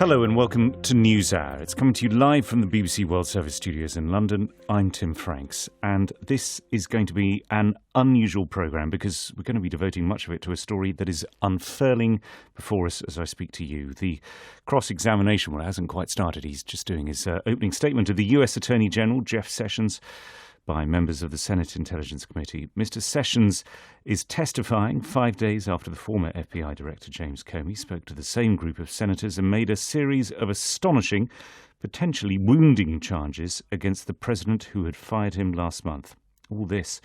Hello and welcome to Newshour. It's coming to you live from the BBC World Service Studios in London. I'm Tim Franks, and this is going to be an unusual programme because we're going to be devoting much of it to a story that is unfurling before us as I speak to you. The cross-examination, well, it hasn't quite started. He's just doing his opening statement of the US Attorney General, Jeff Sessions, by members of the Senate Intelligence Committee. Mr. Sessions is testifying 5 days after the former FBI Director James Comey spoke to the same group of senators and made a series of astonishing, potentially wounding charges against the president who had fired him last month. All this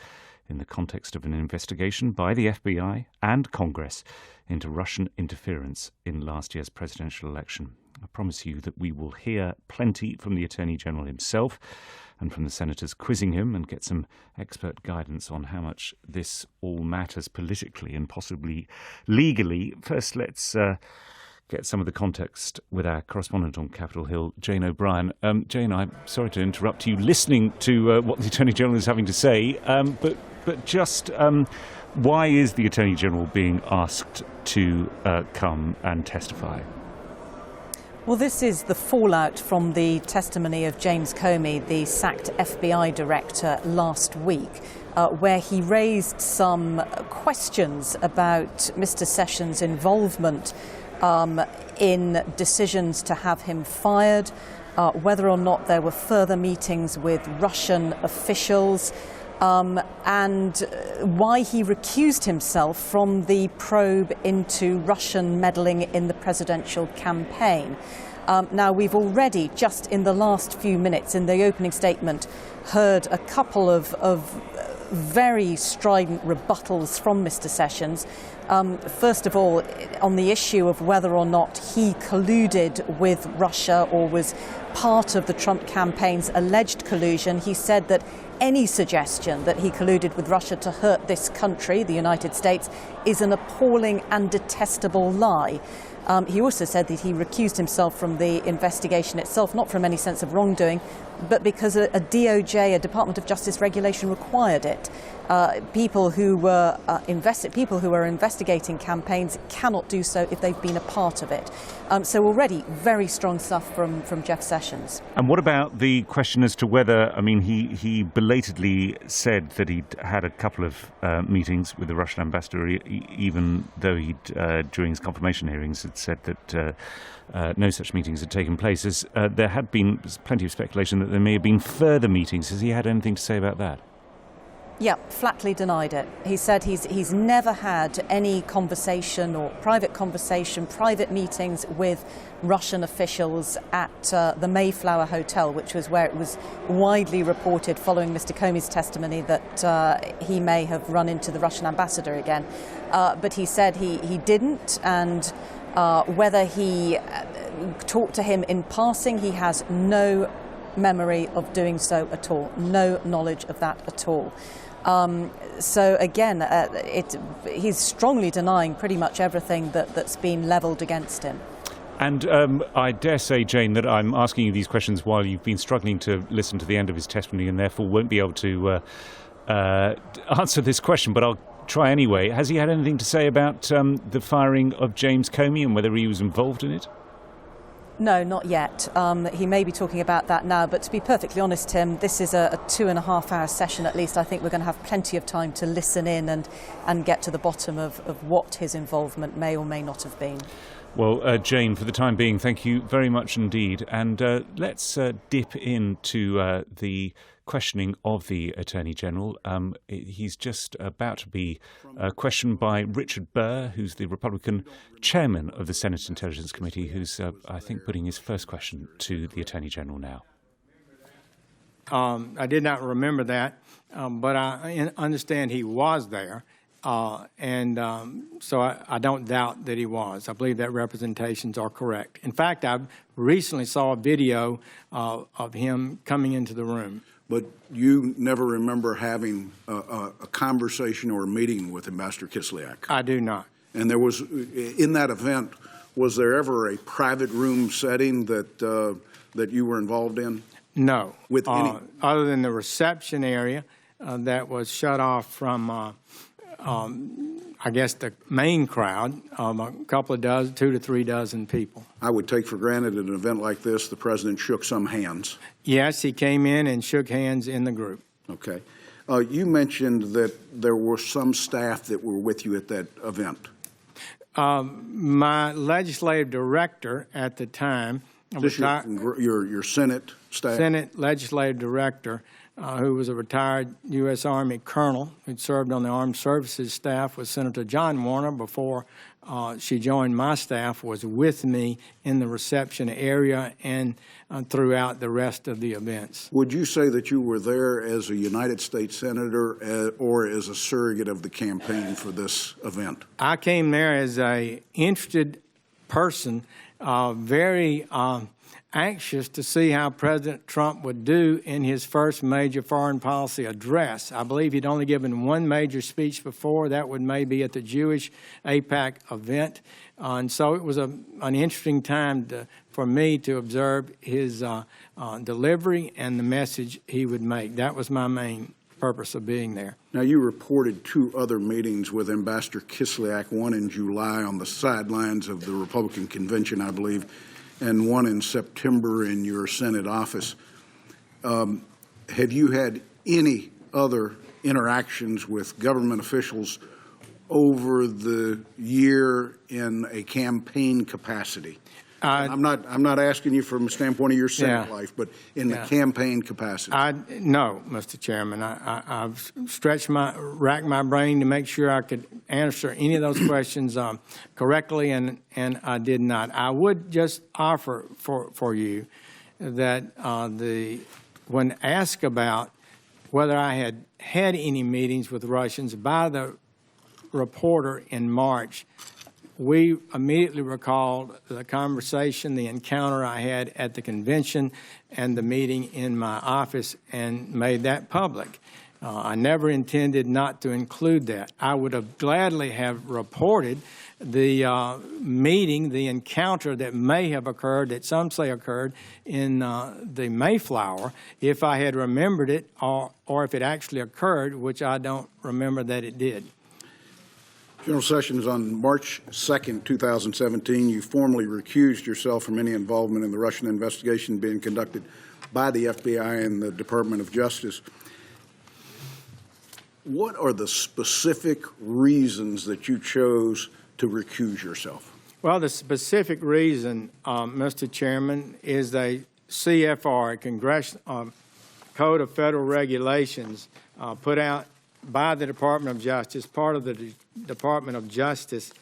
in the context of an investigation by the FBI and Congress into Russian interference in last year's presidential election. I promise you that we will hear plenty from the Attorney General himself and from the senators quizzing him and get some expert guidance on how much this all matters politically and possibly legally. First, let's get some of the context with our correspondent on Capitol Hill, Jane O'Brien. Jane, I'm sorry to interrupt you listening to what the Attorney General is having to say, but just why is the Attorney General being asked to come and testify? Well, this is the fallout from the testimony of James Comey, the sacked FBI director, last week, where he raised some questions about Mr. Sessions' involvement in decisions to have him fired, whether or not there were further meetings with Russian officials, and why he recused himself from the probe into Russian meddling in the presidential campaign. Now, we've already, just in the last few minutes in the opening statement, heard a couple of very strident rebuttals from Mr. Sessions. First of all, on the issue of whether or not he colluded with Russia or was part of the Trump campaign's alleged collusion, he said that any suggestion that he colluded with Russia to hurt this country, the United States, is an appalling and detestable lie. He also said that he recused himself from the investigation itself, not from any sense of wrongdoing, but because a DOJ, a Department of Justice regulation, required it. People who were investigating campaigns cannot do so if they've been a part of it. So already very strong stuff from Jeff Sessions. And what about the question as to whether, I mean, he belatedly said that he'd had a couple of meetings with the Russian ambassador, even though he'd, during his confirmation hearings, had said that no such meetings had taken place. There had been plenty of speculation that there may have been further meetings. Has he had anything to say about that? Yeah, flatly denied it. He said he's never had any conversation or private meetings with Russian officials at the Mayflower Hotel, which was where it was widely reported following Mr. Comey's testimony that he may have run into the Russian ambassador again. But he said he didn't, and whether he talked to him in passing, he has no memory of doing so at all, no knowledge of that at all. So again, he's strongly denying pretty much everything that's been levelled against him. And I dare say, Jane, that I'm asking you these questions while you've been struggling to listen to the end of his testimony and therefore won't be able to answer this question, but I'll try anyway. Has he had anything to say about the firing of James Comey and whether he was involved in it? No, not yet. He may be talking about that now, but to be perfectly honest, Tim, this is a 2.5-hour session at least. I think we're going to have plenty of time to listen in and get to the bottom of what his involvement may or may not have been. Well, Jane, for the time being, thank you very much indeed. And let's dip into the questioning of the Attorney General. He's just about to be questioned by Richard Burr, who's the Republican chairman of the Senate Intelligence Committee, who's, I think, putting his first question to the Attorney General now. I did not remember that, but I understand he was there. So I don't doubt that he was. I believe that representations are correct. In fact, I recently saw a video of him coming into the room. But you never remember having a conversation or a meeting with Ambassador Kislyak? I do not. And there was, in that event, was there ever a private room setting that you were involved in? No. With any? Other than the reception area that was shut off from I guess, the main crowd of a couple of dozen, 2 to 3 dozen people. I would take for granted at an event like this, the president shook some hands. Yes, he came in and shook hands in the group. Okay. You mentioned that there were some staff that were with you at that event. My legislative director at the time, Is this your Senate staff? Senate legislative director, who was a retired U.S. Army colonel who'd served on the Armed Services staff with Senator John Warner before she joined my staff, was with me in the reception area and throughout the rest of the events. Would you say that you were there as a United States Senator or as a surrogate of the campaign for this event? I came there as an interested person, very anxious to see how President Trump would do in his first major foreign policy address. I believe he'd only given one major speech before. That would maybe at the Jewish AIPAC event. And so it was an interesting time for me to observe his delivery and the message he would make. That was my main purpose of being there. Now, you reported 2 other meetings with Ambassador Kislyak, one in July on the sidelines of the Republican convention, I believe, and one in September in your Senate office. Have you had any other interactions with government officials over the year in a campaign capacity? I'm not asking you from a standpoint of your Senate life, but in the campaign capacity. No, Mr. Chairman. I've racked my brain to make sure I could answer any of those questions correctly, and I did not. I would just offer for you that when asked about whether I had had any meetings with Russians by the reporter in March, we immediately recalled the conversation, the encounter I had at the convention and the meeting in my office and made that public. I never intended not to include that. I would have gladly have reported the meeting, the encounter that may have occurred, that some say occurred, in the Mayflower, if I had remembered it or if it actually occurred, which I don't remember that it did. General Sessions, on March 2nd, 2017, you formally recused yourself from any involvement in the Russian investigation being conducted by the FBI and the Department of Justice. What are the specific reasons that you chose to recuse yourself? Well, the specific reason, Mr. Chairman, is a CFR, a Congressional Code of Federal Regulations, put out by the Department of Justice, part of the Department of Justice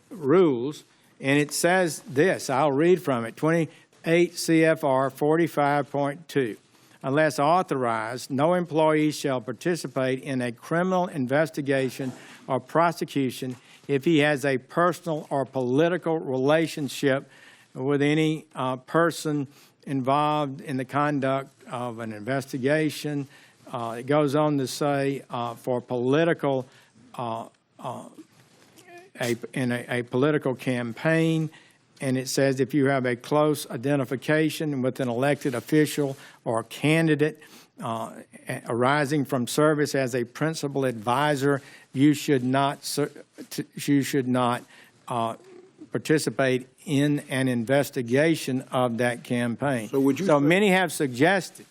rules, and it says this. I'll read from it, 28 CFR 45.2. Unless authorized, no employee shall participate in a criminal investigation or prosecution if he has a personal or political relationship with any person involved in the conduct of an investigation. It goes on to say for political, in a political campaign, and it says if you have a close identification with an elected official or candidate arising from service as a principal advisor, you should not participate in an investigation of that campaign. So many have suggested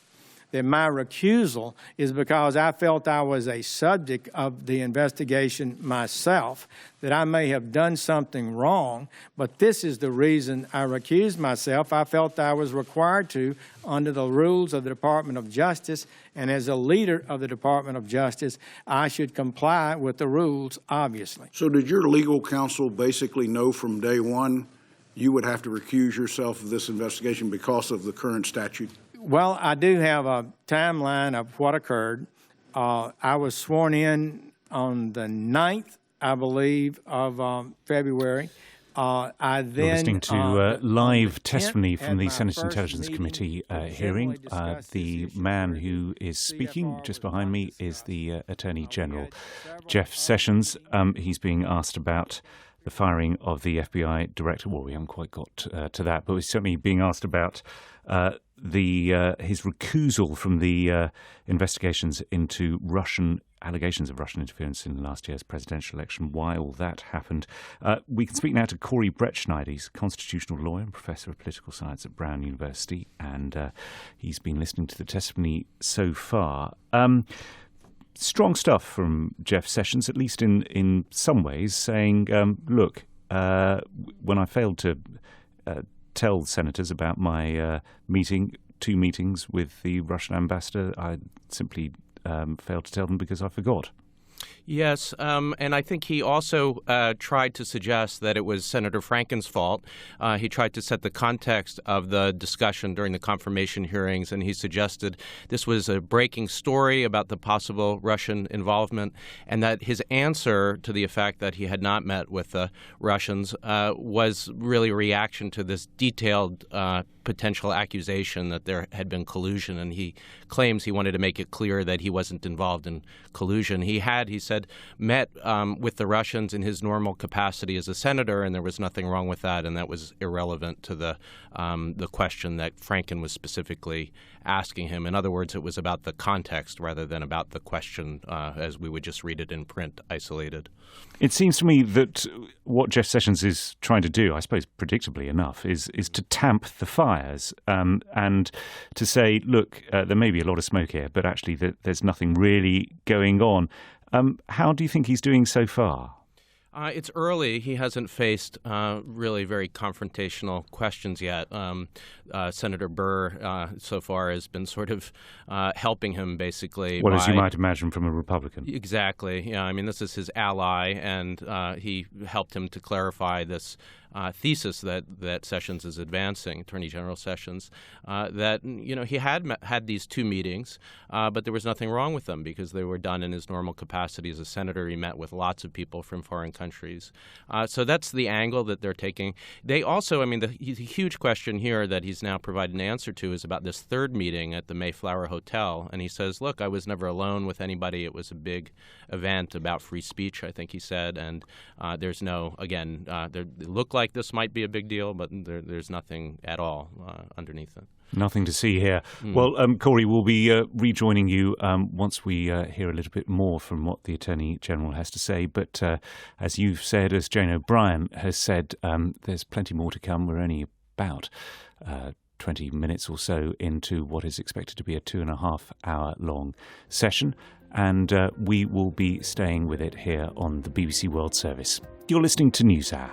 that my recusal is because I felt I was a subject of the investigation myself, that I may have done something wrong, but this is the reason I recused myself. I felt I was required to under the rules of the Department of Justice, and as a leader of the Department of Justice, I should comply with the rules, obviously. So did your legal counsel basically know from day one you would have to recuse yourself of this investigation because of the current statute? Well, I do have a timeline of what occurred. I was sworn in on the 9th, I believe, of February. You're listening to live testimony from the Senate Intelligence Committee hearing. The man who is speaking just behind me is the Attorney General, Jeff Sessions. He's being asked about the firing of the FBI director. Well, we haven't quite got to that, but we're certainly being asked about his recusal from the investigations into allegations of Russian interference in last year's presidential election, why all that happened. We can speak now to Corey Bretschneider. He's a constitutional lawyer and professor of political science at Brown University, and he's been listening to the testimony so far. Strong stuff from Jeff Sessions, at least in some ways, saying, look, when I failed to tell senators about my two meetings with the Russian ambassador, I simply failed to tell them because I forgot. Yes, and I think he also tried to suggest that it was Senator Franken's fault. He tried to set the context of the discussion during the confirmation hearings, and he suggested this was a breaking story about the possible Russian involvement, and that his answer to the effect that he had not met with the Russians was really a reaction to this detailed potential accusation that there had been collusion, and he claims he wanted to make it clear that he wasn't involved in collusion. He said, met with the Russians in his normal capacity as a senator, and there was nothing wrong with that, and that was irrelevant to the question that Franken was specifically asking him. In other words, it was about the context rather than about the question as we would just read it in print, isolated. It seems to me that what Jeff Sessions is trying to do, I suppose predictably enough, is to tamp the fires and to say, look, there may be a lot of smoke here, but actually there's nothing really going on. How do you think he's doing so far? It's early. He hasn't faced really very confrontational questions yet. Senator Burr so far has been sort of helping him, basically. Well, as you might imagine from a Republican. Exactly. Yeah, I mean, this is his ally, and he helped him to clarify this thesis that Sessions is advancing, Attorney General Sessions, that he had these two meetings, but there was nothing wrong with them because they were done in his normal capacity as a senator. He met with lots of people from foreign countries. So that's the angle that they're taking. They also, the huge question here that he's now provided an answer to is about this third meeting at the Mayflower Hotel. And he says, look, I was never alone with anybody. It was a big event about free speech, I think he said. And there's no, again, they look like this might be a big deal, but there's nothing at all underneath it. Nothing to see here. Well, Corey, we'll be rejoining you once we hear a little bit more from what the Attorney General has to say. But as you've said, as Jane O'Brien has said, there's plenty more to come. We're only about 20 minutes or so into what is expected to be a 2.5-hour long session. And we will be staying with it here on the BBC World Service. You're listening to Newshour.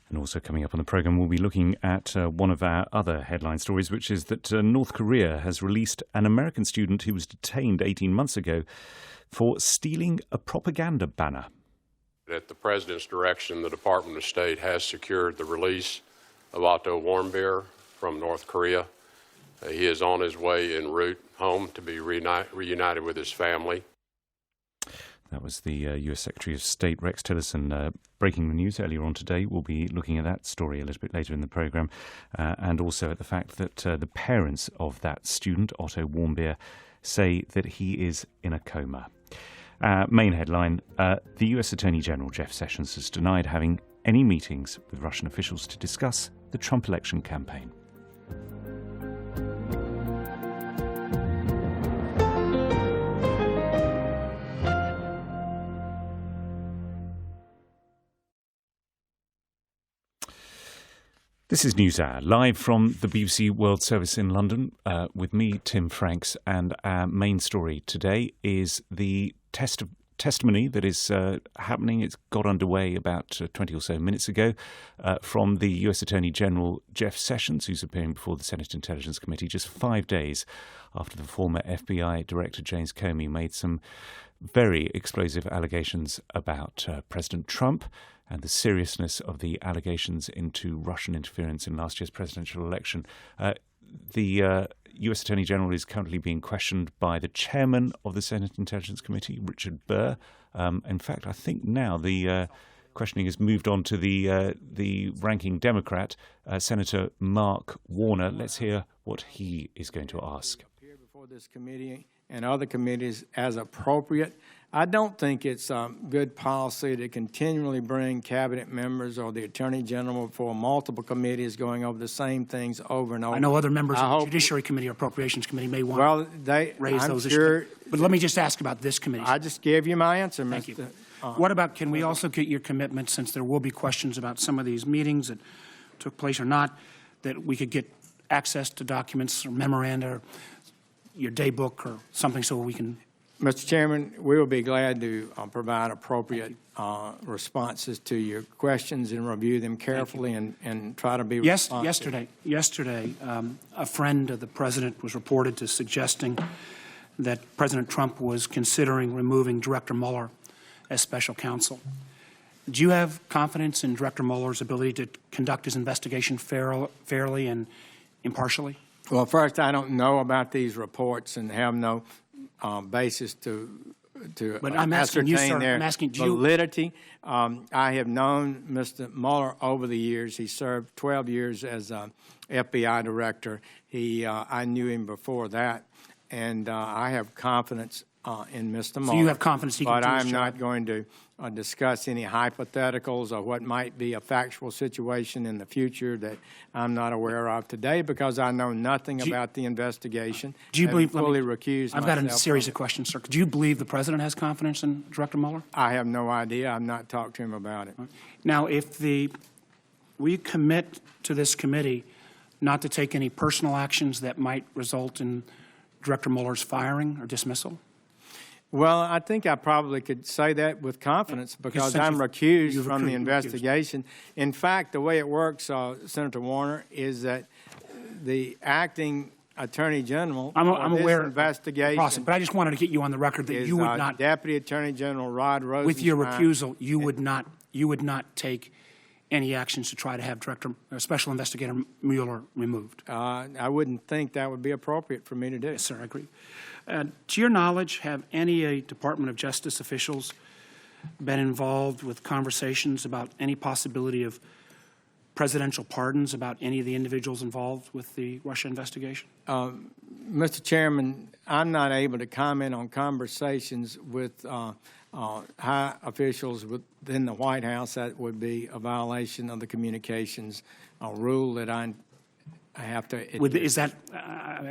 And also coming up on the programme, we'll be looking at one of our other headline stories, which is that North Korea has released an American student who was detained 18 months ago for stealing a propaganda banner. At the President's direction, the Department of State has secured the release of Otto Warmbier from North Korea. He is on his way en route home to be reunited with his family. That was the U.S. Secretary of State, Rex Tillerson, breaking the news earlier on today. We'll be looking at that story a little bit later in the programme, and also at the fact that the parents of that student, Otto Warmbier, say that he is in a coma. Main headline, the U.S. Attorney General, Jeff Sessions, has denied having any meetings with Russian officials to discuss the Trump election campaign. This is Newshour, live from the BBC World Service in London, with me, Tim Franks, and our main story today is the testimony that is happening. It's got underway about 20 or so minutes ago from the US Attorney General Jeff Sessions, who's appearing before the Senate Intelligence Committee just 5 days after the former FBI Director James Comey made some very explosive allegations about President Trump and the seriousness of the allegations into Russian interference in last year's presidential election. The U.S. Attorney General is currently being questioned by the chairman of the Senate Intelligence Committee, Richard Burr. In fact, I think now the questioning has moved on to the ranking Democrat, Senator Mark Warner. Let's hear what he is going to ask. Appear before this committee and other committees as appropriate. I don't think it's good policy to continually bring cabinet members or the Attorney General before multiple committees going over the same things over and over. I know other members of the Judiciary Committee or Appropriations Committee may want to raise those issues. But let me just ask about this committee. I just gave you my answer, Thank Mr. you. What about, can we also get your commitment, since there will be questions about some of these meetings that took place or not, that we could get access to documents or memoranda or your day book or something so we can... Mr. Chairman, we will be glad to provide appropriate responses to your questions and review them carefully and try to be responsive. Yesterday, a friend of the President was reported to suggesting that President Trump was considering removing Director Mueller as special counsel. Do you have confidence in Director Mueller's ability to conduct his investigation fairly and impartially? Well, first, I don't know about these reports and have no basis to but I'm asking you, sir, their I'm asking, validity. I have known Mr. Mueller over the years. He served 12 years as FBI director. I knew him before that, and I have confidence in Mr. Mueller. So you have confidence he can do his But I'm job? not going to discuss any hypotheticals or what might be a factual situation in the future that I'm not aware of today, because I know nothing about the investigation. Do you believe? Fully recused I've got a myself series from of questions, sir. Do you believe the President has confidence in Director Mueller? I have no idea. I've not talked to him about it. Now, will you commit to this committee not to take any personal actions that might result in Director Mueller's firing or dismissal? Well, I think I probably could say that with confidence, because I'm recused from the investigation. In fact, the way it works, Senator Warner, is that the acting Attorney General I'm for aware this investigation, but I just wanted to get you on the record that you would not, Deputy Attorney General Rod Rosenstein. with your recusal, you would not take any actions to try to have Special Investigator Mueller removed. I wouldn't think that would be appropriate for me to do. Yes, sir, I agree. To your knowledge, have any Department of Justice officials been involved with conversations about any possibility of presidential pardons about any of the individuals involved with the Russia investigation? Mr. Chairman, I'm not able to comment on conversations with high officials within the White House. That would be a violation of the communications rule that I have to. Is that,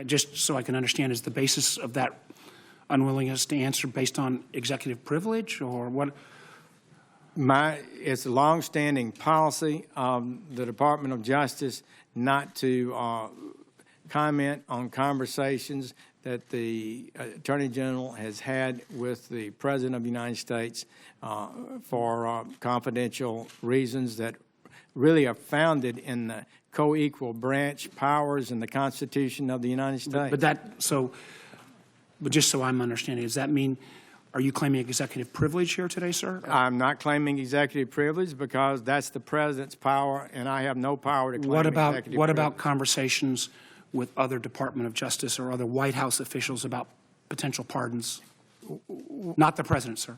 just so I can understand, is the basis of that unwillingness to answer based on executive privilege, or what? It's a longstanding policy of the Department of Justice not to comment on conversations that the Attorney General has had with the President of the United States for confidential reasons that really are founded in the co-equal branch powers in the Constitution of the United States. But just so I'm understanding, does that mean, are you claiming executive privilege here today, sir? I'm not claiming executive privilege, because that's the President's power, and I have no power to claim executive privilege. What about conversations with other Department of Justice or other White House officials about potential pardons? Not the President, sir.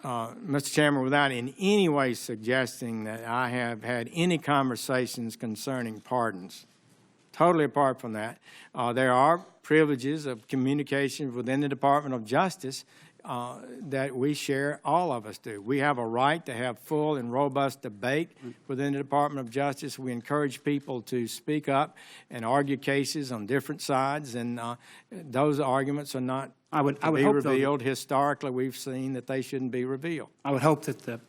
Mr. Chairman, without in any way suggesting that I have had any conversations concerning pardons, totally apart from that, there are privileges of communication within the Department of Justice that we share, all of us do. We have a right to have full and robust debate within the Department of Justice. We encourage people to speak up and argue cases on different sides, and those arguments are not I would be hope, revealed. Historically, we've seen that they shouldn't be revealed. I would hope that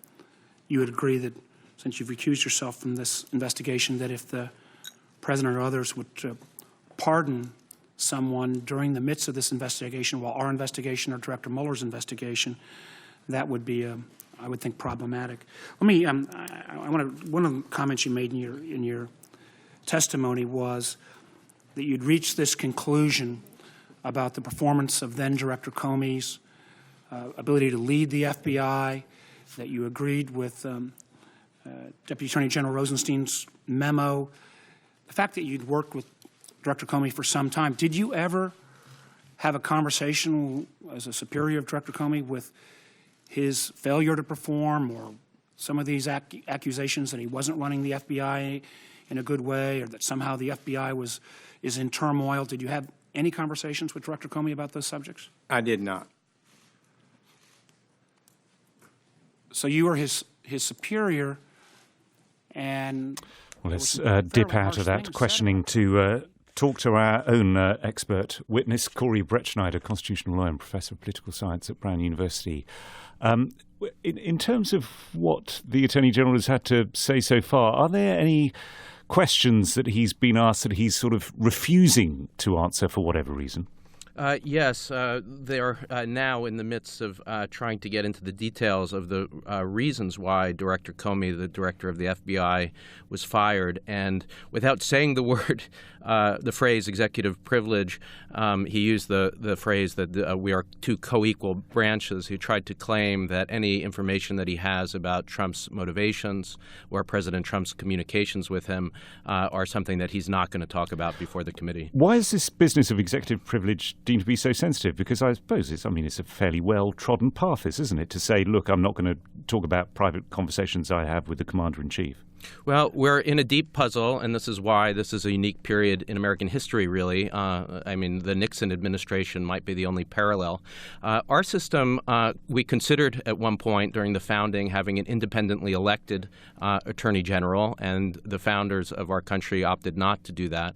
you would agree that, since you've recused yourself from this investigation, that if the President or others would pardon someone during the midst of this investigation, while our investigation or Director Mueller's investigation, that would be, I would think, problematic. Let me. One of the comments you made in your testimony was that you'd reached this conclusion about the performance of then Director Comey's ability to lead the FBI, that you agreed with Deputy Attorney General Rosenstein's memo, the fact that you'd worked with Director Comey for some time. Did you ever have a conversation as a superior of Director Comey with his failure to perform or some of these accusations that he wasn't running the FBI in a good way, or that somehow the FBI is in turmoil. Did you have any conversations with Director Comey about those subjects? I did not. So you were his superior, and well, let's dip out of that questioning to talk to our own expert witness, Corey Brettschneider, constitutional lawyer and professor of political science at Brown University. In terms of what the Attorney General has had to say so far, are there any questions that he's been asked that he's sort of refusing to answer for whatever reason? Yes, they're now in the midst of trying to get into the details of the reasons why Director Comey, the director of the FBI, was fired. And without saying the word, the phrase executive privilege, he used the phrase that we are two co-equal branches. He tried to claim that any information that he has about Trump's motivations or President Trump's communications with him are something that he's not going to talk about before the committee. Why is this business of executive privilege deemed to be so sensitive? Because I suppose it's a fairly well-trodden path, isn't it, to say, look, I'm not going to talk about private conversations I have with the Commander-in-Chief. Well, we're in a deep puzzle, and this is why this is a unique period in American history, really. The Nixon administration might be the only parallel. Our system, we considered at one point during the founding having an independently elected attorney general, and the founders of our country opted not to do that.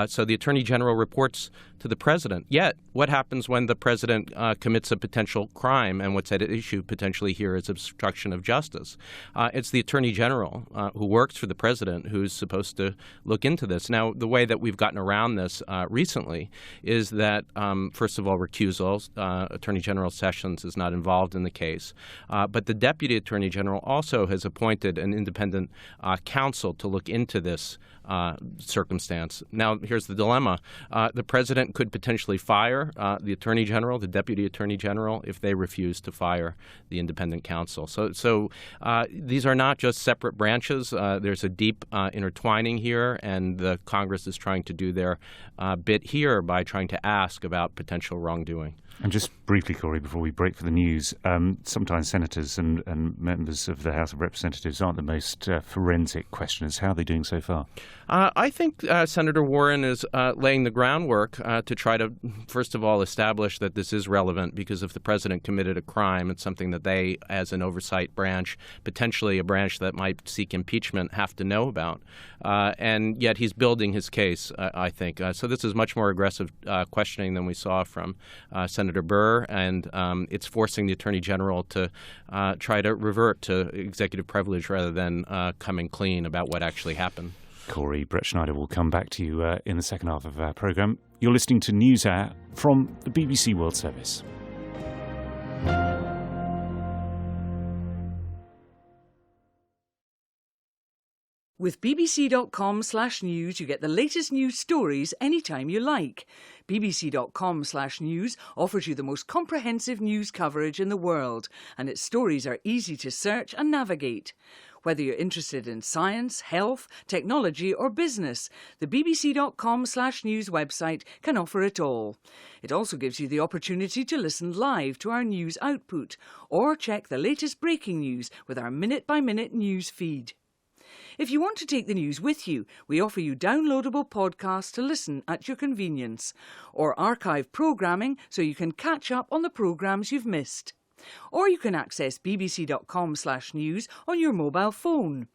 So the attorney general reports to the president. Yet, what happens when the president commits a potential crime? And what's at issue potentially here is obstruction of justice. It's the attorney general who works for the president who's supposed to look into this. Now, the way that we've gotten around this recently is that, first of all, recusals. Attorney General Sessions is not involved in the case. But the Deputy Attorney General also has appointed an independent counsel to look into this circumstance. Now, here's the dilemma. The president could potentially fire the attorney general, the deputy attorney general, if they refuse to fire the independent counsel. So these are not just separate branches. There's a deep intertwining here, and the Congress is trying to do their bit here by trying to ask about potential wrongdoing. And just briefly, Corey, before we break for the news, sometimes senators and members of the House of Representatives aren't the most forensic questioners. How are they doing so far? I think Senator Warren is laying the groundwork to try to, first of all, establish that this is relevant, because if the president committed a crime, it's something that they, as an oversight branch, potentially a branch that might seek impeachment, have to know about. And yet he's building his case, I think. So this is much more aggressive questioning than we saw from Senator Burr, and it's forcing the Attorney General to try to revert to executive privilege rather than coming clean about what actually happened. Corey Brettschneider will come back to you in the second half of our programme. You're listening to Newshour from the BBC World Service. With bbc.com/news, you get the latest news stories anytime you like. bbc.com/news offers you the most comprehensive news coverage in the world, and its stories are easy to search and navigate. Whether you're interested in science, health, technology or business, the bbc.com/news website can offer it all. It also gives you the opportunity to listen live to our news output or check the latest breaking news with our minute-by-minute news feed. If you want to take the news with you, we offer you downloadable podcasts to listen at your convenience, or archive programming so you can catch up on the programmes you've missed. Or you can access bbc.com/news on your mobile phone.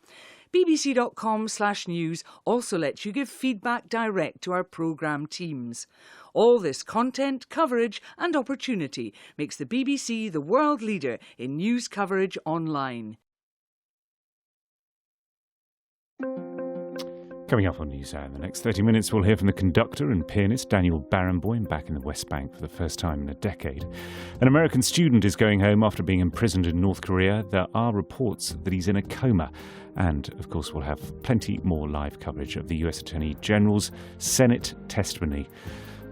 bbc.com/news also lets you give feedback direct to our programme teams. All this content, coverage and opportunity makes the BBC the world leader in news coverage online. Coming up on Newshour in the next 30 minutes, we'll hear from the conductor and pianist Daniel Barenboim, back in the West Bank for the first time in a decade. An American student is going home after being imprisoned in North Korea. There are reports that he's in a coma. And, of course, we'll have plenty more live coverage of the US Attorney General's Senate testimony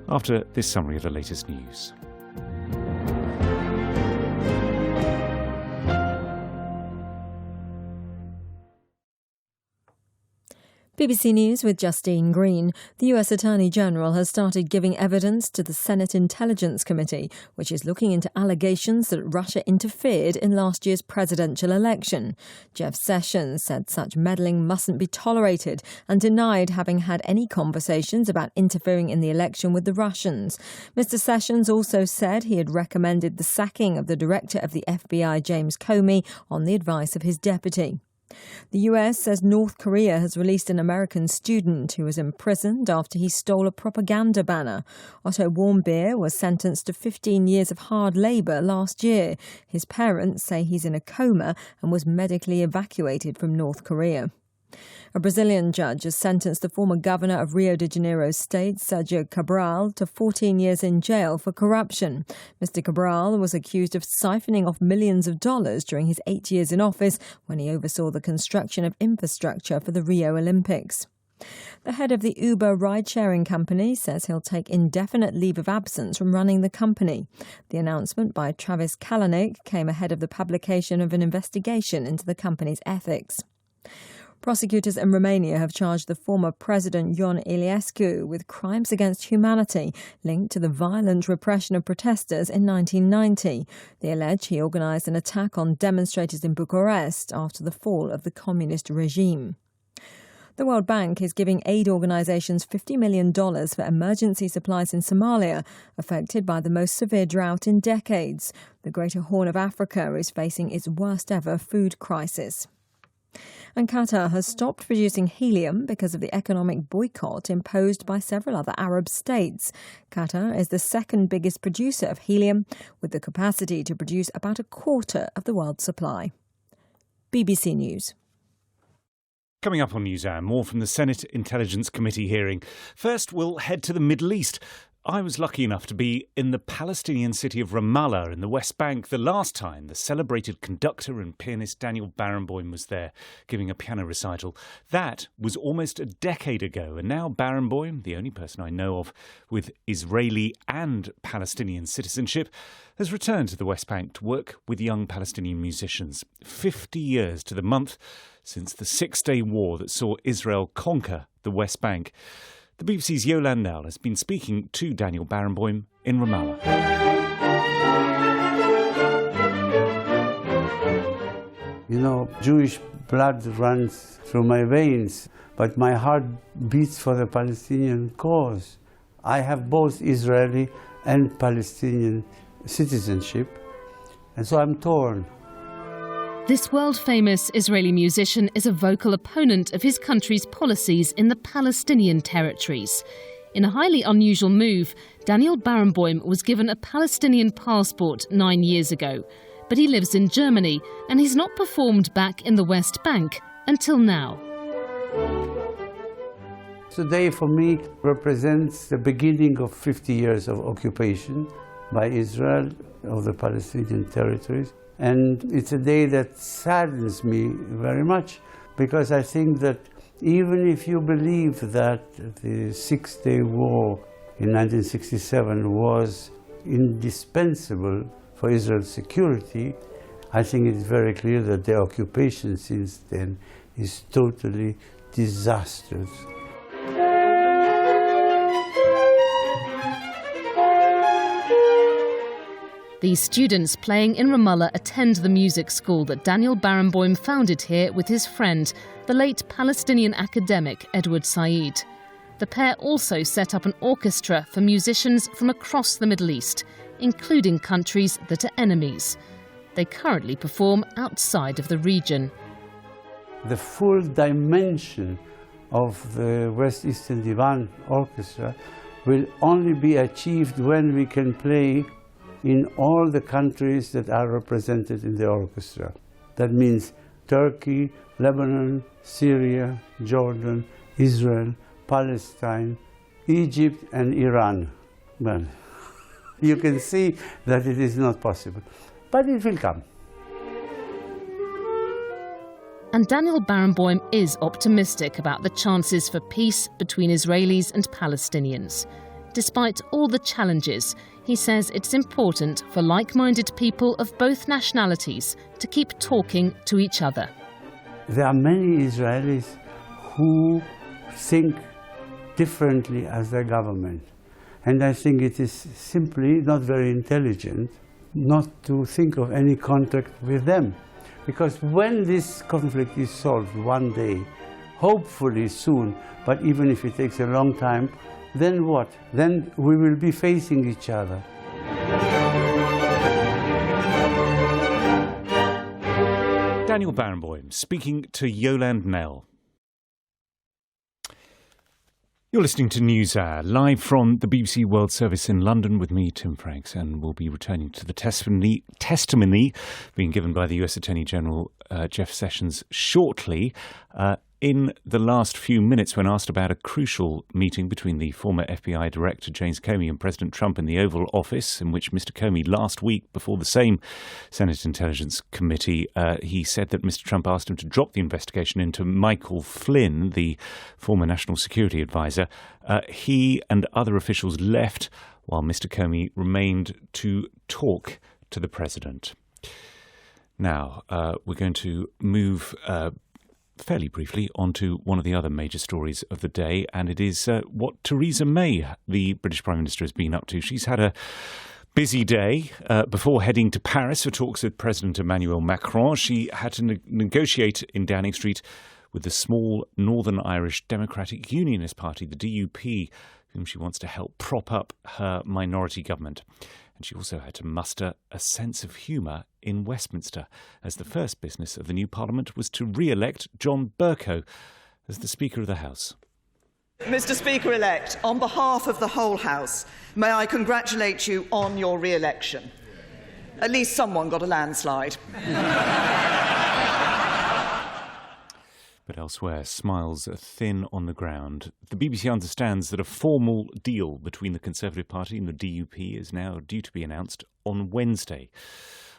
after this summary of the latest news. BBC News with Justine Green. The US Attorney General has started giving evidence to the Senate Intelligence Committee, which is looking into allegations that Russia interfered in last year's presidential election. Jeff Sessions said such meddling mustn't be tolerated and denied having had any conversations about interfering in the election with the Russians. Mr. Sessions also said he had recommended the sacking of the director of the FBI, James Comey, on the advice of his deputy. The US says North Korea has released an American student who was imprisoned after he stole a propaganda banner. Otto Warmbier was sentenced to 15 years of hard labour last year. His parents say he's in a coma and was medically evacuated from North Korea. A Brazilian judge has sentenced the former governor of Rio de Janeiro state, Sergio Cabral, to 14 years in jail for corruption. Mr. Cabral was accused of siphoning off millions of dollars during his 8 years in office when he oversaw the construction of infrastructure for the Rio Olympics. The head of the Uber ride-sharing company says he'll take indefinite leave of absence from running the company. The announcement by Travis Kalanick came ahead of the publication of an investigation into the company's ethics. Prosecutors in Romania have charged the former President Ion Iliescu with crimes against humanity linked to the violent repression of protesters in 1990. They allege he organised an attack on demonstrators in Bucharest after the fall of the communist regime. The World Bank is giving aid organisations $50 million for emergency supplies in Somalia, affected by the most severe drought in decades. The Greater Horn of Africa is facing its worst ever food crisis. And Qatar has stopped producing helium because of the economic boycott imposed by several other Arab states. Qatar is the second biggest producer of helium, with the capacity to produce about a quarter of the world's supply. BBC News. Coming up on Newshour, more from the Senate Intelligence Committee hearing. First, we'll head to the Middle East. I was lucky enough to be in the Palestinian city of Ramallah in the West Bank the last time the celebrated conductor and pianist Daniel Barenboim was there, giving a piano recital. That was almost a decade ago, and now Barenboim, the only person I know of with Israeli and Palestinian citizenship, has returned to the West Bank to work with young Palestinian musicians. 50 years to the month since the Six-Day War that saw Israel conquer the West Bank. The BBC's Yo Landau has been speaking to Daniel Barenboim in Ramallah. You know, Jewish blood runs through my veins, but my heart beats for the Palestinian cause. I have both Israeli and Palestinian citizenship, and so I'm torn. This world-famous Israeli musician is a vocal opponent of his country's policies in the Palestinian territories. In a highly unusual move, Daniel Barenboim was given a Palestinian passport 9 years ago, but he lives in Germany and he's not performed back in the West Bank until now. Today, for me, represents the beginning of 50 years of occupation by Israel of the Palestinian territories. And it's a day that saddens me very much, because I think that even if you believe that the Six-Day War in 1967 was indispensable for Israel's security, I think it's very clear that the occupation since then is totally disastrous. These students playing in Ramallah attend the music school that Daniel Barenboim founded here with his friend, the late Palestinian academic Edward Said. The pair also set up an orchestra for musicians from across the Middle East, including countries that are enemies. They currently perform outside of the region. The full dimension of the West Eastern Divan Orchestra will only be achieved when we can play in all the countries that are represented in the orchestra. That means Turkey, Lebanon, Syria, Jordan, Israel, Palestine, Egypt and Iran. Well, you can see that it is not possible, but it will come. And Daniel Barenboim is optimistic about the chances for peace between Israelis and Palestinians. Despite all the challenges, he says it's important for like-minded people of both nationalities to keep talking to each other. There are many Israelis who think differently as a government. And I think it is simply not very intelligent not to think of any contact with them. Because when this conflict is solved one day, hopefully soon, but even if it takes a long time, then what? Then we will be facing each other. Daniel Barenboim speaking to Yolande Knell. You're listening to Newshour, live from the BBC World Service in London with me, Tim Franks, and we'll be returning to the testimony being given by the US Attorney General Jeff Sessions shortly. In the last few minutes, when asked about a crucial meeting between the former FBI Director James Comey and President Trump in the Oval Office, in which Mr. Comey last week, before the same Senate Intelligence Committee, he said that Mr. Trump asked him to drop the investigation into Michael Flynn, the former National Security Advisor. He and other officials left while Mr. Comey remained to talk to the President. Now, we're going to move fairly briefly onto one of the other major stories of the day, and it is what Theresa May, the British Prime Minister, has been up to. She's had a busy day before heading to Paris for talks with President Emmanuel Macron. She had to negotiate in Downing Street with the small Northern Irish Democratic Unionist Party, the DUP, whom she wants to help prop up her minority government. And she also had to muster a sense of humour in Westminster, as the first business of the new Parliament was to re-elect John Bercow as the Speaker of the House. Mr. Speaker-elect, on behalf of the whole House, may I congratulate you on your re-election. At least someone got a landslide. But elsewhere, smiles are thin on the ground. The BBC understands that a formal deal between the Conservative Party and the DUP is now due to be announced on Wednesday.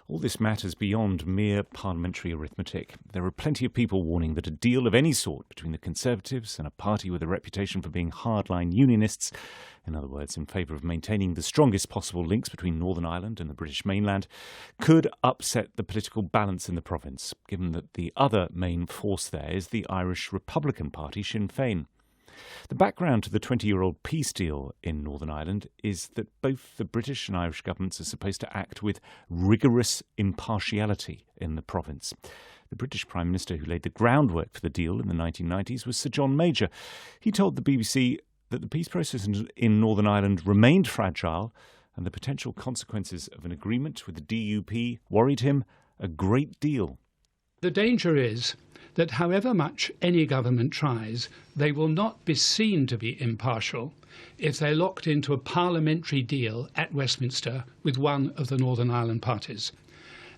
All this matters beyond mere parliamentary arithmetic. There are plenty of people warning that a deal of any sort between the Conservatives and a party with a reputation for being hardline unionists, in other words, in favour of maintaining the strongest possible links between Northern Ireland and the British mainland, could upset the political balance in the province, given that the other main force there is the Irish Republican Party, Sinn Féin. The background to the 20-year-old peace deal in Northern Ireland is that both the British and Irish governments are supposed to act with rigorous impartiality in the province. The British Prime Minister who laid the groundwork for the deal in the 1990s was Sir John Major. He told the BBC that the peace process in Northern Ireland remained fragile and the potential consequences of an agreement with the DUP worried him a great deal. The danger is that however much any government tries, they will not be seen to be impartial if they're locked into a parliamentary deal at Westminster with one of the Northern Ireland parties.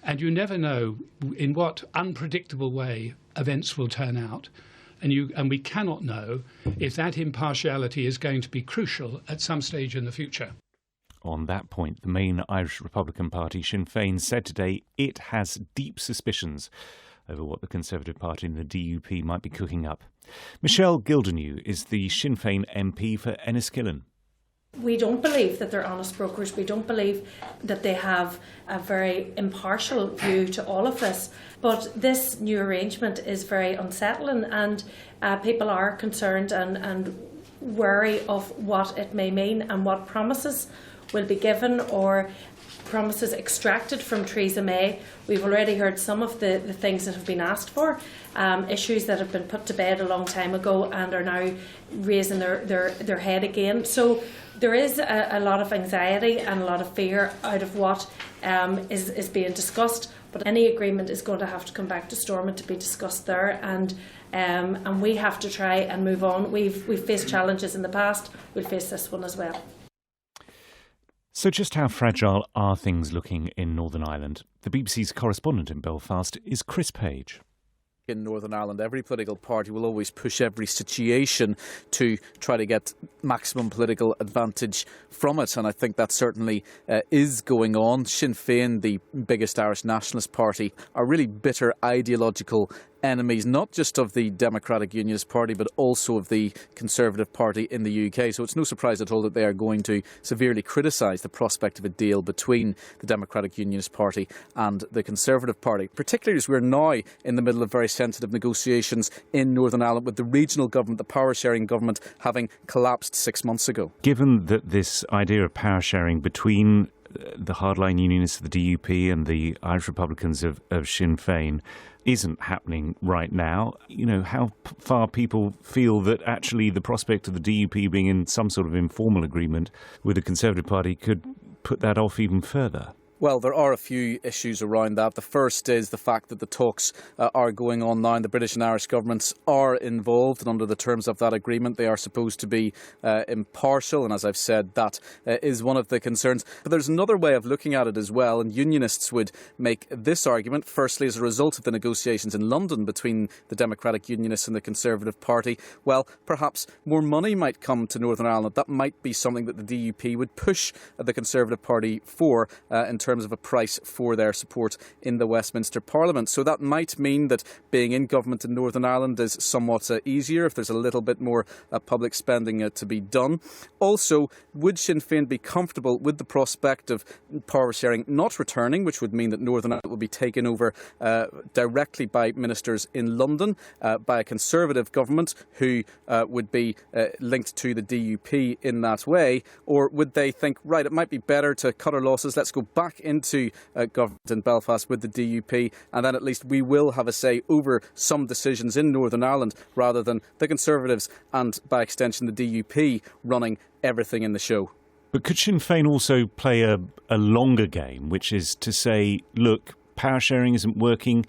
And you never know in what unpredictable way events will turn out. And we cannot know if that impartiality is going to be crucial at some stage in the future. On that point, the main Irish Republican Party, Sinn Féin, said today it has deep suspicions over what the Conservative Party and the DUP might be cooking up. Michelle Gildernew is the Sinn Féin MP for Enniskillen. We don't believe that they're honest brokers. We don't believe that they have a very impartial view to all of this. But this new arrangement is very unsettling, and people are concerned and wary of what it may mean and what promises will be given or promises extracted from Theresa May. We've already heard some of the things that have been asked for, issues that have been put to bed a long time ago and are now raising their head again. So there is a lot of anxiety and a lot of fear out of what is being discussed, but any agreement is going to have to come back to Stormont to be discussed there, and we have to try and move on. We've faced challenges in the past, we'll face this one as well. So just how fragile are things looking in Northern Ireland? The BBC's correspondent in Belfast is Chris Page. In Northern Ireland, every political party will always push every situation to try to get maximum political advantage from it, and I think that certainly is going on. Sinn Féin, the biggest Irish nationalist party, are really bitter ideological enemies, not just of the Democratic Unionist Party, but also of the Conservative Party in the UK. So it's no surprise at all that they are going to severely criticise the prospect of a deal between the Democratic Unionist Party and the Conservative Party, particularly as we're now in the middle of very sensitive negotiations in Northern Ireland with the regional government, the power-sharing government, having collapsed 6 months ago. Given that this idea of power-sharing between the hardline unionists of the DUP and the Irish Republicans of Sinn Féin isn't happening right now, you know, how far people feel that actually the prospect of the DUP being in some sort of informal agreement with the Conservative Party could put that off even further? Well, there are a few issues around that. The first is the fact that the talks are going on now and the British and Irish governments are involved, and under the terms of that agreement they are supposed to be impartial, and as I've said, that is one of the concerns. But there's another way of looking at it as well, and unionists would make this argument, firstly as a result of the negotiations in London between the Democratic Unionists and the Conservative Party. Well, perhaps more money might come to Northern Ireland. That might be something that the DUP would push the Conservative Party for in terms of a price for their support in the Westminster Parliament. So that might mean that being in government in Northern Ireland is somewhat easier if there's a little bit more public spending to be done. Also, would Sinn Féin be comfortable with the prospect of power sharing not returning, which would mean that Northern Ireland would be taken over directly by ministers in London, by a Conservative government who would be linked to the DUP in that way? Or would they think, right, it might be better to cut our losses, let's go back into government in Belfast with the DUP, and then at least we will have a say over some decisions in Northern Ireland rather than the Conservatives and by extension the DUP running everything in the show. But could Sinn Féin also play a longer game, which is to say, look, power sharing isn't working,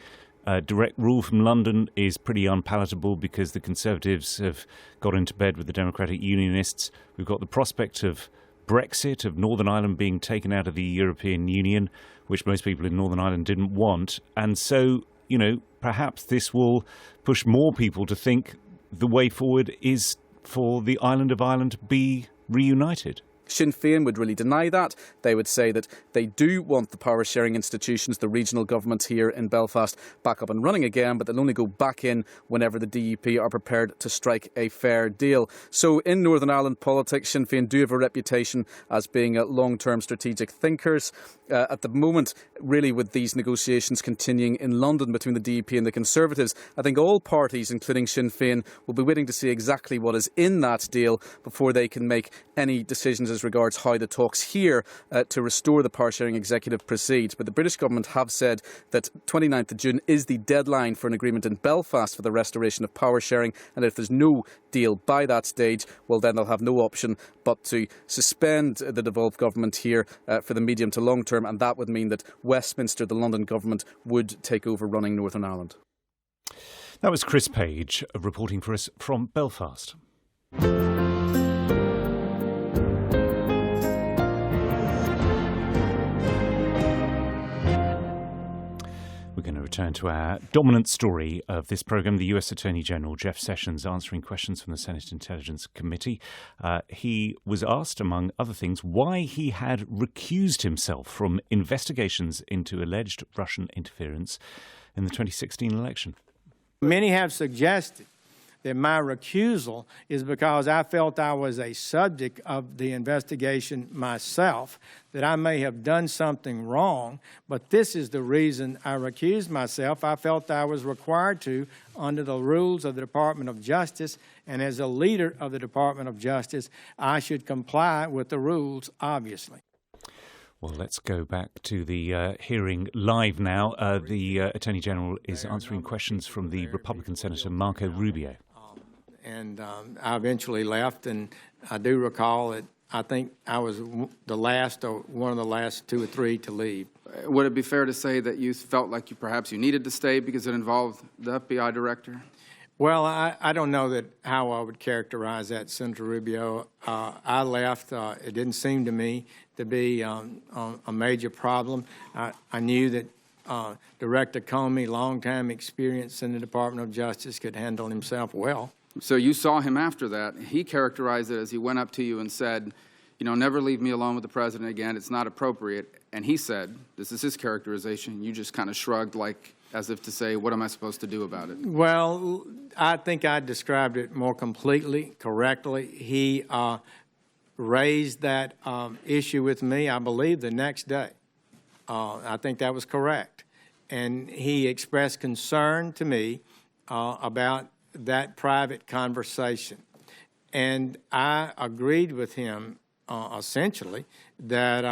direct rule from London is pretty unpalatable because the Conservatives have got into bed with the Democratic Unionists. We've got the prospect of Brexit, of Northern Ireland being taken out of the European Union, which most people in Northern Ireland didn't want. And so, you know, perhaps this will push more people to think the way forward is for the island of Ireland to be reunited. Sinn Féin would really deny that. They would say that they do want the power-sharing institutions, the regional government here in Belfast, back up and running again, but they'll only go back in whenever the DUP are prepared to strike a fair deal. So in Northern Ireland politics, Sinn Féin do have a reputation as being long-term strategic thinkers. At the moment, really with these negotiations continuing in London between the DUP and the Conservatives, I think all parties, including Sinn Féin, will be waiting to see exactly what is in that deal before they can make any decisions as regards how the talks here to restore the power-sharing executive proceed. But the British government have said that 29th of June is the deadline for an agreement in Belfast for the restoration of power-sharing, and if there's no deal by that stage, well then they'll have no option but to suspend the devolved government here for the medium to long term, and that would mean that Westminster, the London government, would take over running Northern Ireland. That was Chris Page reporting for us from Belfast. We're going to return to our dominant story of this programme, the US Attorney General Jeff Sessions answering questions from the Senate Intelligence Committee. He was asked, among other things, why he had recused himself from investigations into alleged Russian interference in the 2016 election. Many have suggested that my recusal is because I felt I was a subject of the investigation myself, that I may have done something wrong, but this is the reason I recused myself. I felt I was required to under the rules of the Department of Justice, and as a leader of the Department of Justice, I should comply with the rules, obviously. Well, let's go back to the hearing live now. The Attorney General is answering questions from the Republican Senator Marco Rubio. And I eventually left, and I do recall that I think I was the last or one of the last two or three to leave. Would it be fair to say that you felt like perhaps you needed to stay because it involved the FBI director? Well, I don't know how I would characterize that, Senator Rubio. I left. It didn't seem to me to be a major problem. I knew that Director Comey, long-time experience in the Department of Justice, could handle himself well. So you saw him after that. He characterized it as he went up to you and said, you know, never leave me alone with the president again. It's not appropriate. And he said, this is his characterization, you just kind of shrugged like as if to say, what am I supposed to do about it? Well, I think I described it more completely, correctly. He raised that issue with me, I believe, the next day. I think that was correct. And he expressed concern to me about that private conversation. And I agreed with him, essentially, that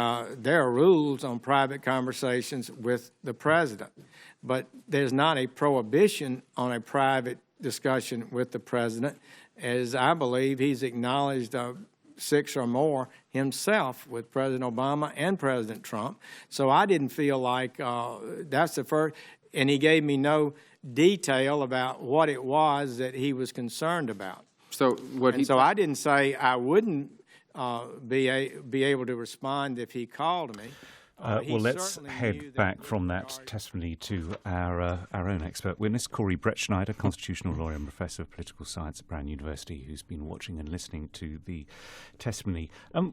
there are rules on private conversations with the president. But there's not a prohibition on a private discussion with the president, as I believe he's acknowledged 6 or more himself with President Obama and President Trump. So I didn't feel like that's the first, and he gave me no detail about what it was that he was concerned about. So I didn't say I wouldn't be able to respond if he called me. Well, let's head back from that testimony to our own expert witness, Corey Brettschneider, constitutional lawyer and professor of political science at Brown University, who's been watching and listening to the testimony.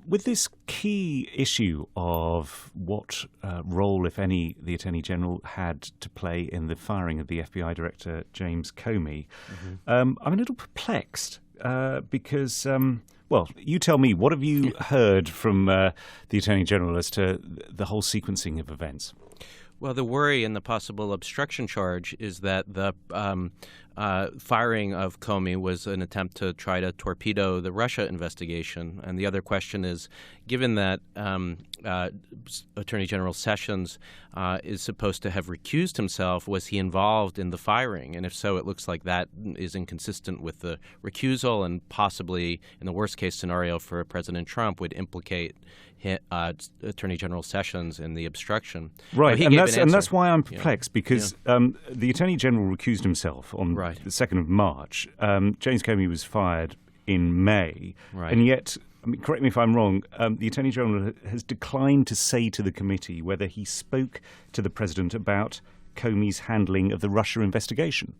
With this key issue of what role, if any, the Attorney General had to play in the firing of the FBI Director James Comey, I'm a little perplexed because... well, you tell me, what have you heard from the Attorney General as to the whole sequencing of events? Well, the worry in the possible obstruction charge is that the firing of Comey was an attempt to try to torpedo the Russia investigation. And the other question is, given that Attorney General Sessions is supposed to have recused himself, was he involved in the firing? And if so, it looks like that is inconsistent with the recusal and possibly, in the worst-case scenario for President Trump, would implicate Attorney General Sessions in the obstruction. Right, and that's why I'm perplexed, because the Attorney General recused himself on the 2nd of March. James Comey was fired in May, and yet, I mean, correct me if I'm wrong, the Attorney General has declined to say to the committee whether he spoke to the President about Comey's handling of the Russia investigation.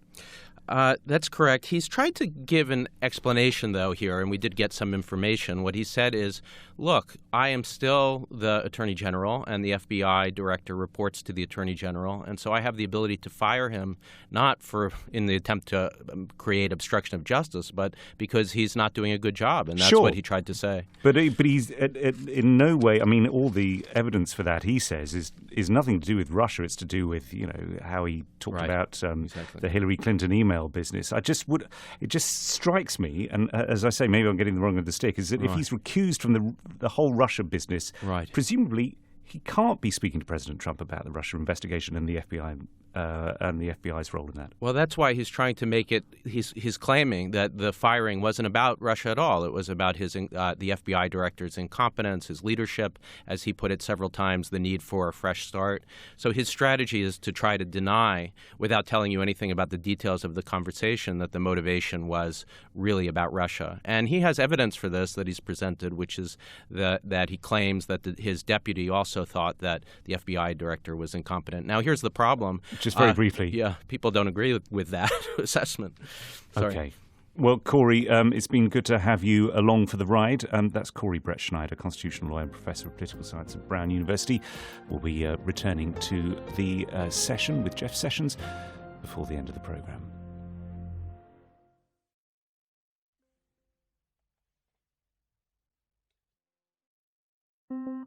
That's correct. He's tried to give an explanation, though, here, and we did get some information. What he said is, look, I am still the Attorney General, and the FBI Director reports to the Attorney General, and so I have the ability to fire him, not in the attempt to create obstruction of justice, but because he's not doing a good job, and that's what he tried to say. But he's in no way, I mean, all the evidence for that, he says, is nothing to do with Russia. It's to do with, how he talked about the Hillary Clinton email business. It just strikes me, and as I say, maybe I'm getting the wrong end of the stick, is that if he's recused from the whole Russia business, presumably he can't be speaking to President Trump about the Russia investigation and the FBI and the FBI's role in that. Well, that's why he's trying to make it. He's claiming that the firing wasn't about Russia at all. It was about the FBI director's incompetence, his leadership, as he put it several times, the need for a fresh start. So his strategy is to try to deny, without telling you anything about the details of the conversation, that the motivation was really about Russia. And he has evidence for this that he's presented, which is that he claims that his deputy also thought that the FBI director was incompetent. Now, here's the problem. Just very briefly. Yeah, people don't agree with that assessment. Sorry. Okay. Well, Corey, it's been good to have you along for the ride. That's Corey Brettschneider, constitutional lawyer and professor of political science at Brown University. We'll be returning to the session with Jeff Sessions before the end of the programme.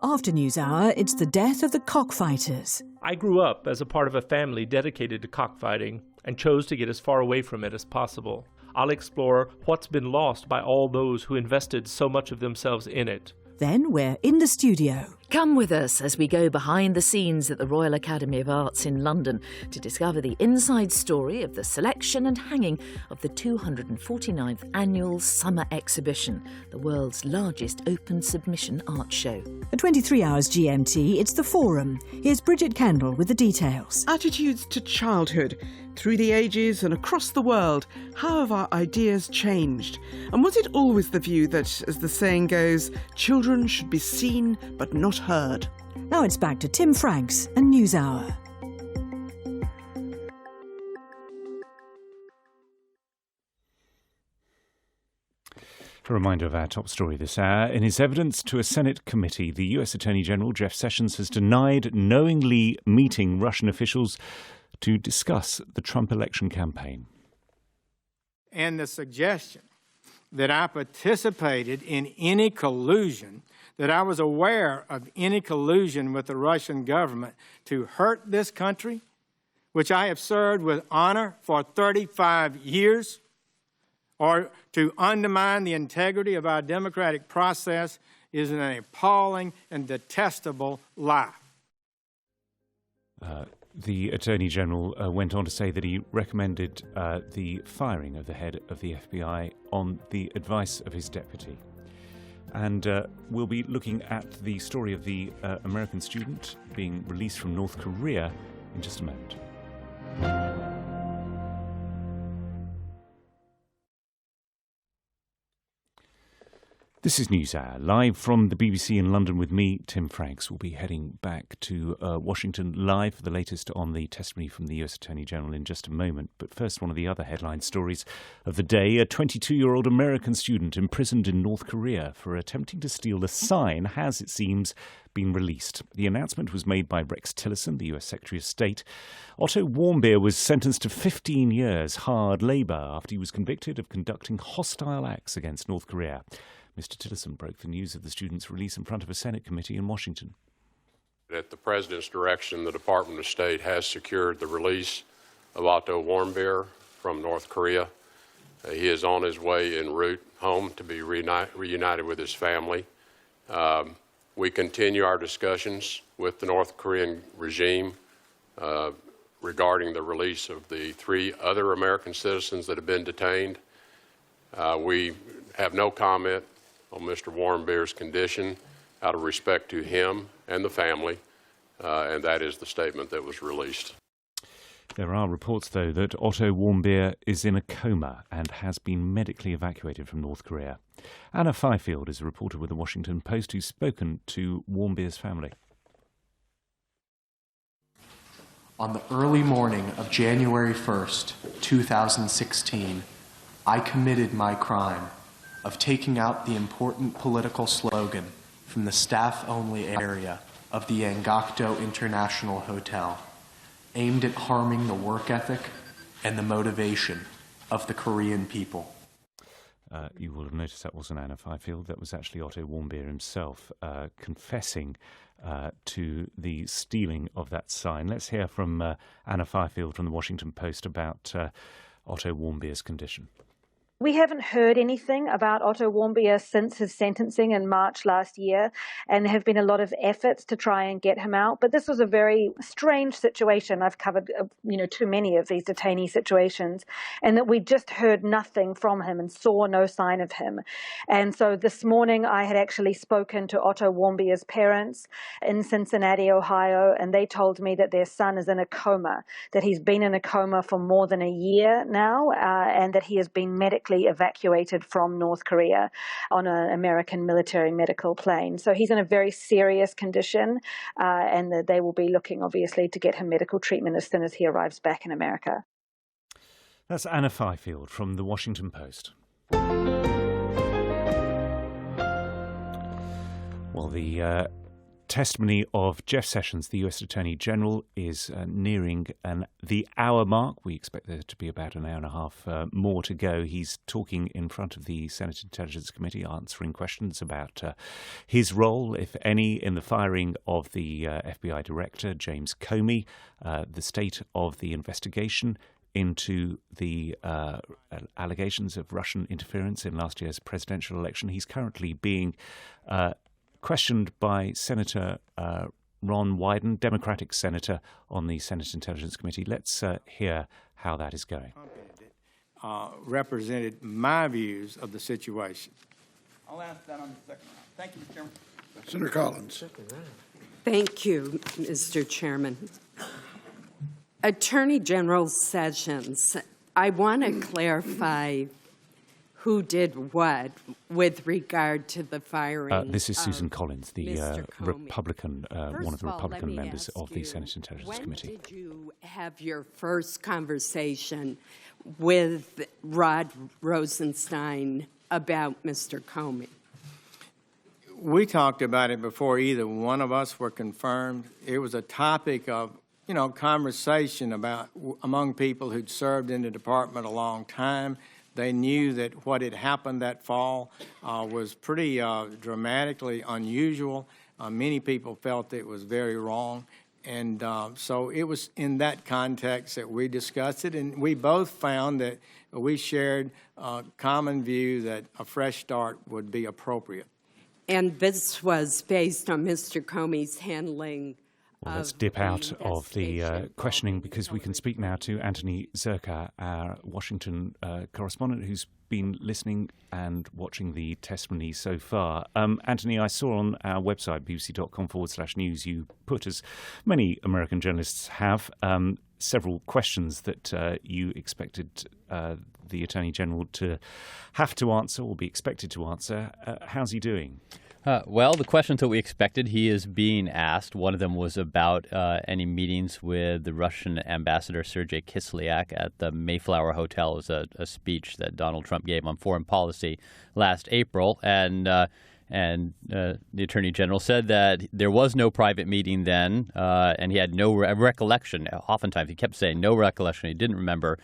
After Newshour, it's the death of the cockfighters. I grew up as a part of a family dedicated to cockfighting and chose to get as far away from it as possible. I'll explore what's been lost by all those who invested so much of themselves in it. Then we're in the studio. Come with us as we go behind the scenes at the Royal Academy of Arts in London to discover the inside story of the selection and hanging of the 249th Annual Summer Exhibition, the world's largest open submission art show. At 23 hours GMT, it's The Forum. Here's Bridget Kendall with the details. Attitudes to childhood. Through the ages and across the world, how have our ideas changed? And was it always the view that, as the saying goes, children should be seen but not heard? Now it's back to Tim Franks and Newshour. A reminder of our top story this hour. In his evidence to a Senate committee, the U.S. Attorney General Jeff Sessions has denied knowingly meeting Russian officials to discuss the Trump election campaign. And the suggestion that I participated in any collusion, that I was aware of any collusion with the Russian government to hurt this country, which I have served with honor for 35 years, or to undermine the integrity of our democratic process, is an appalling and detestable lie. The Attorney General went on to say that he recommended the firing of the head of the FBI on the advice of his deputy. And we'll be looking at the story of the American student being released from North Korea in just a moment. This is Newshour, live from the BBC in London with me, Tim Franks. We'll be heading back to Washington live for the latest on the testimony from the US Attorney General in just a moment. But first, one of the other headline stories of the day. A 22-year-old American student imprisoned in North Korea for attempting to steal a sign has, it seems, been released. The announcement was made by Rex Tillerson, the US Secretary of State. Otto Warmbier was sentenced to 15 years hard labour after he was convicted of conducting hostile acts against North Korea. Mr. Tillerson broke the news of the student's release in front of a Senate committee in Washington. At the President's direction, the Department of State has secured the release of Otto Warmbier from North Korea. He is on his way en route home to be reunited with his family. We continue our discussions with the North Korean regime regarding the release of the 3 other American citizens that have been detained. We have no comment on Mr. Warmbier's condition out of respect to him and the family, and that is the statement that was released. There are reports, though, that Otto Warmbier is in a coma and has been medically evacuated from North Korea. Anna Fifield is a reporter with the Washington Post who's spoken to Warmbier's family. On the early morning of January 1st, 2016, I committed my crime of taking out the important political slogan from the staff-only area of the Angakdo International Hotel, aimed at harming the work ethic and the motivation of the Korean people. You will have noticed that wasn't Anna Fifield, that was actually Otto Warmbier himself confessing to the stealing of that sign. Let's hear from Anna Fifield from the Washington Post about Otto Warmbier's condition. We haven't heard anything about Otto Warmbier since his sentencing in March last year, and there have been a lot of efforts to try and get him out. But this was a very strange situation. I've covered, too many of these detainee situations, and that we just heard nothing from him and saw no sign of him. And so this morning I had actually spoken to Otto Warmbier's parents in Cincinnati, Ohio, and they told me that their son is in a coma, that he's been in a coma for more than a year now, and that he has been medically evacuated from North Korea on an American military medical plane. So he's in a very serious condition, and that they will be looking, obviously, to get him medical treatment as soon as he arrives back in America. That's Anna Fifield from the Washington Post. Well, the testimony of Jeff Sessions, the US Attorney General, is nearing the hour mark. We expect there to be about an hour and a half more to go. He's talking in front of the Senate Intelligence Committee, answering questions about his role, if any, in the firing of the FBI Director, James Comey, the state of the investigation into the allegations of Russian interference in last year's presidential election. He's currently being questioned by Senator Ron Wyden, Democratic senator on the Senate Intelligence Committee. Let's hear how that is going. Represented my views of the situation. I'll ask that on the second round. Thank you, Mr. Chairman. Senator Collins. Thank you, Mr. Chairman. Attorney General Sessions, I want to clarify who did what with regard to the firing. This is Susan Collins, the Republican, one of the Republican members of the Senate Intelligence Committee. When did you have your first conversation with Rod Rosenstein about Mr. Comey? We talked about it before either one of us were confirmed. It was a topic of conversation among people who'd served in the department a long time. They knew that what had happened that fall was pretty dramatically unusual. Many people felt it was very wrong. And so it was in that context that we discussed it, and we both found that we shared a common view that a fresh start would be appropriate. And this was based on Mr. Comey's handling. Well, let's dip out of the questioning, because we can speak now to Anthony Zerka, our Washington correspondent, who's been listening and watching the testimony so far. Anthony, I saw on our website, bbc.com/news, you put, as many American journalists have, several questions that you expected the Attorney General to have to answer or be expected to answer. How's he doing? Well, the questions that we expected, he is being asked. One of them was about any meetings with the Russian ambassador Sergei Kislyak at the Mayflower Hotel. It was a speech that Donald Trump gave on foreign policy last April. And the Attorney General said that there was no private meeting then, and he had no recollection. Oftentimes he kept saying no recollection. He didn't remember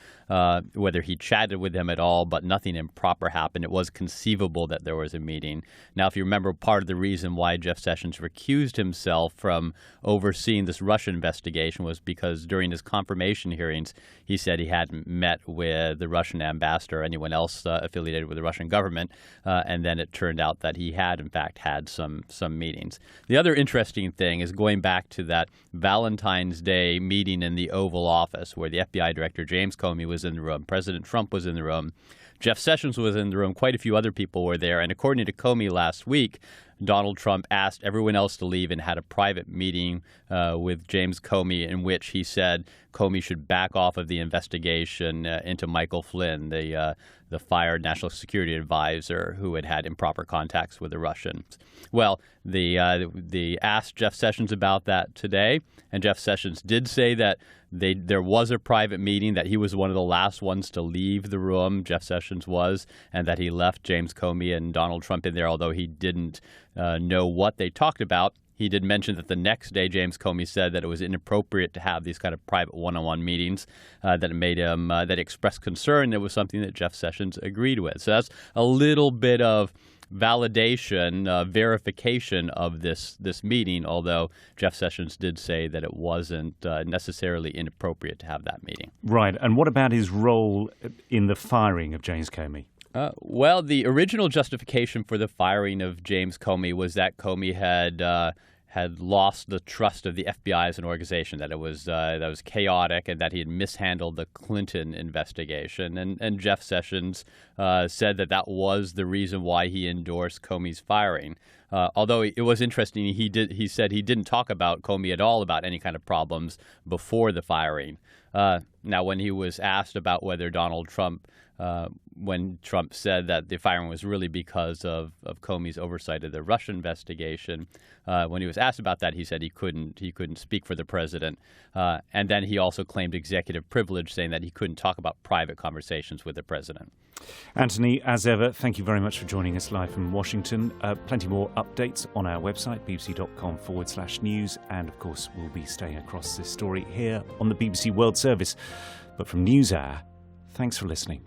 whether he chatted with him at all, but nothing improper happened. It was conceivable that there was a meeting. Now, if you remember, part of the reason why Jeff Sessions recused himself from overseeing this Russia investigation was because during his confirmation hearings, he said he hadn't met with the Russian ambassador or anyone else affiliated with the Russian government, and then it turned out that he had, in fact, had some meetings. The other interesting thing is going back to that Valentine's Day meeting in the Oval Office where the FBI Director James Comey was in the room, President Trump was in the room, Jeff Sessions was in the room, quite a few other people were there, and according to Comey last week, Donald Trump asked everyone else to leave and had a private meeting with James Comey in which he said Comey should back off of the investigation into Michael Flynn, the fired national security advisor who had improper contacts with the Russians. Well, they asked Jeff Sessions about that today, and Jeff Sessions did say that there was a private meeting, that he was one of the last ones to leave the room, Jeff Sessions was, and that he left James Comey and Donald Trump in there, although he didn't know what they talked about. He did mention that the next day James Comey said that it was inappropriate to have these kind of private one-on-one meetings, that it made him, that expressed concern. It was something that Jeff Sessions agreed with. So that's a little bit of validation, verification of this meeting, although Jeff Sessions did say that it wasn't necessarily inappropriate to have that meeting. Right. And what about his role in the firing of James Comey? Well, the original justification for the firing of James Comey was that Comey had lost the trust of the FBI as an organization, that it was chaotic, and that he had mishandled the Clinton investigation. And Jeff Sessions said that was the reason why he endorsed Comey's firing. Although it was interesting, he said he didn't talk about Comey at all about any kind of problems before the firing. Now, when he was asked about whether Donald Trump, when Trump said that the firing was really because of Comey's oversight of the Russia investigation, when he was asked about that, he said he couldn't speak for the president. And then he also claimed executive privilege, saying that he couldn't talk about private conversations with the president. Anthony, as ever, thank you very much for joining us live from Washington. Plenty more updates on our website, bbc.com/news. And, of course, we'll be staying across this story here on the BBC World Service. But from Newshour, thanks for listening.